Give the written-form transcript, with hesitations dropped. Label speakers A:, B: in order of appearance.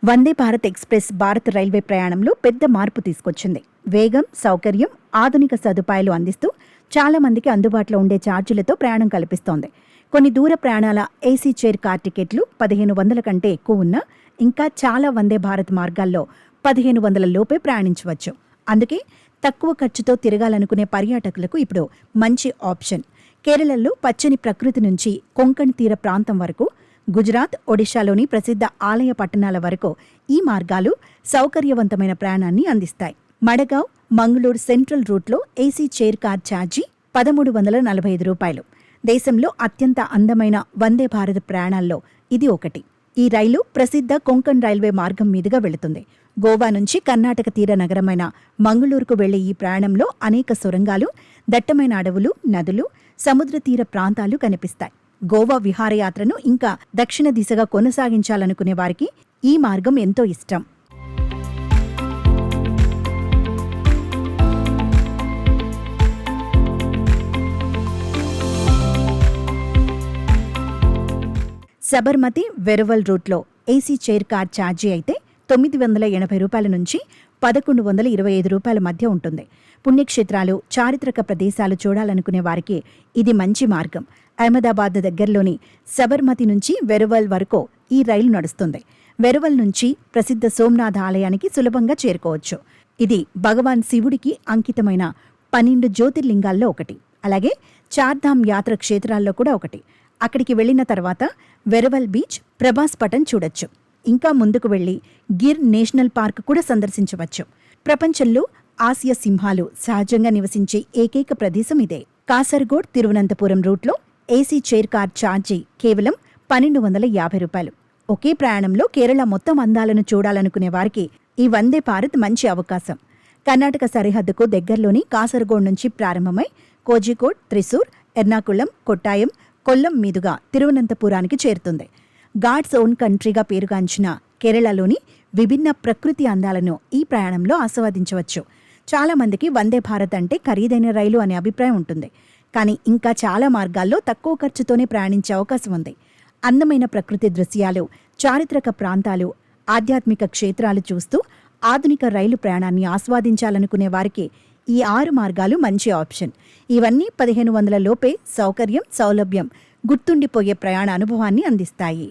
A: Vande Bharat express భారత railway ప్రయాణంలో పెద్ద మార్పు తీసుకొచ్చింది. వేగం, సౌకర్యం, ఆధునిక సదుపాయాలు అందిస్తూ చాలా మందికి అందుబాటులో ఉండే ఛార్జీలతో ప్రయాణం కల్పిస్తోంది. కొన్ని దూర ప్రయాణాల ఏసీ చైర్ కార్ టికెట్లు 1500 కంటే ఎక్కువ ఉన్నా ఇంకా చాలా వందే భారత్ మార్గాల్లో 1500 లోపే ప్రయాణించవచ్చు. అందుకే తక్కువ ఖర్చుతో తిరగాలనుకునే పర్యాటకులకు ఇప్పుడు మంచి ఆప్షన్. కేరళలో పచ్చని ప్రకృతి నుంచి కొంకణ్ తీర ప్రాంతం వరకు, గుజరాత్, ఒడిశాలోని ప్రసిద్ధ ఆలయ పట్టణాల వరకు ఈ మార్గాలు సౌకర్యవంతమైన ప్రయాణాన్ని అందిస్తాయి. మడగావ్, మంగళూరు సెంట్రల్ రూట్లో ఏసీ చైర్ కార్ ఛార్జీ 1345 రూపాయలు. దేశంలో అత్యంత అందమైన వందే భారత్ ప్రయాణాల్లో ఇది ఒకటి. ఈ రైలు ప్రసిద్ధ కొంకణ్ రైల్వే మార్గం మీదుగా వెళుతుంది. గోవా నుంచి కర్ణాటక తీర నగరమైన మంగళూరుకు వెళ్లే ఈ ప్రయాణంలో అనేక సొరంగాలు, దట్టమైన అడవులు, నదులు, సముద్ర తీర ప్రాంతాలు కనిపిస్తాయి. గోవా విహారయాత్రను ఇంకా దక్షిణ దిశగా కొనసాగించాలనుకునే వారికి ఈ మార్గం ఎంతో ఇష్టం. సబర్మతి, వెరవల్ రూట్లో ఏసీ చైర్ కార్ ఛార్జీ అయితే 980 రూపాయల నుంచి 1125 రూపాయల మధ్య ఉంటుంది. పుణ్యక్షేత్రాలు, చారిత్రక ప్రదేశాలు చూడాలనుకునే వారికి ఇది మంచి మార్గం. అహ్మదాబాద్ దగ్గరలోని సబర్మతి నుంచి వెరవల్ వరకు ఈ రైలు నడుస్తుంది. వెరవల్ నుంచి ప్రసిద్ధ సోమనాథ ఆలయానికి సులభంగా చేరుకోవచ్చు. ఇది భగవాన్ శివుడికి అంకితమైన 12 జ్యోతిర్లింగాల్లో ఒకటి. అలాగే చార్ధామ్ యాత్ర క్షేత్రాల్లో కూడా ఒకటి. అక్కడికి వెళ్లిన తర్వాత వెరవల్ బీచ్, ప్రభాస్ పటన్ చూడొచ్చు. ఇంకా ముందుకు వెళ్లి గిర్ నేషనల్ పార్క్ కూడా సందర్శించవచ్చు. ప్రపంచంలో ఆసియా సింహాలు సహజంగా నివసించే ఏకైక ప్రదేశం ఇదే. కాసర్గోడ్, తిరువనంతపురం రూట్లో ఏసీ చైర్ కార్ ఛార్జీ కేవలం 1250 రూపాయలు. ఒకే ప్రయాణంలో కేరళ మొత్తం అందాలను చూడాలనుకునే వారికి ఈ వందే భారత్ మంచి అవకాశం. కర్ణాటక సరిహద్దుకు దగ్గరలోని కాసర్గోడ్ నుంచి ప్రారంభమై కోజికోడ్, త్రిశూర్, ఎర్నాకుళం, కొట్టాయం, కొల్లం మీదుగా తిరువనంతపురానికి చేరుతుంది. గాడ్స్ ఓన్ కంట్రీగా పేరుగాంచిన కేరళలోని విభిన్న ప్రకృతి అందాలను ఈ ప్రయాణంలో ఆస్వాదించవచ్చు. చాలా మందికి వందే భారత్ అంటే ఖరీదైన రైలు అనే అభిప్రాయం ఉంటుంది. కానీ ఇంకా చాలా మార్గాల్లో తక్కువ ఖర్చుతోనే ప్రయాణించే అవకాశం ఉంది. అందమైన ప్రకృతి దృశ్యాలు, చారిత్రక ప్రాంతాలు, ఆధ్యాత్మిక క్షేత్రాలు చూస్తూ ఆధునిక రైలు ప్రయాణాన్ని ఆస్వాదించాలనుకునే వారికి ఈ 6 మార్గాలు మంచి ఆప్షన్. ఇవన్నీ 1500 లోపే సౌకర్యం, సౌలభ్యం, గుర్తుండిపోయే ప్రయాణ అనుభవాన్ని అందిస్తాయి.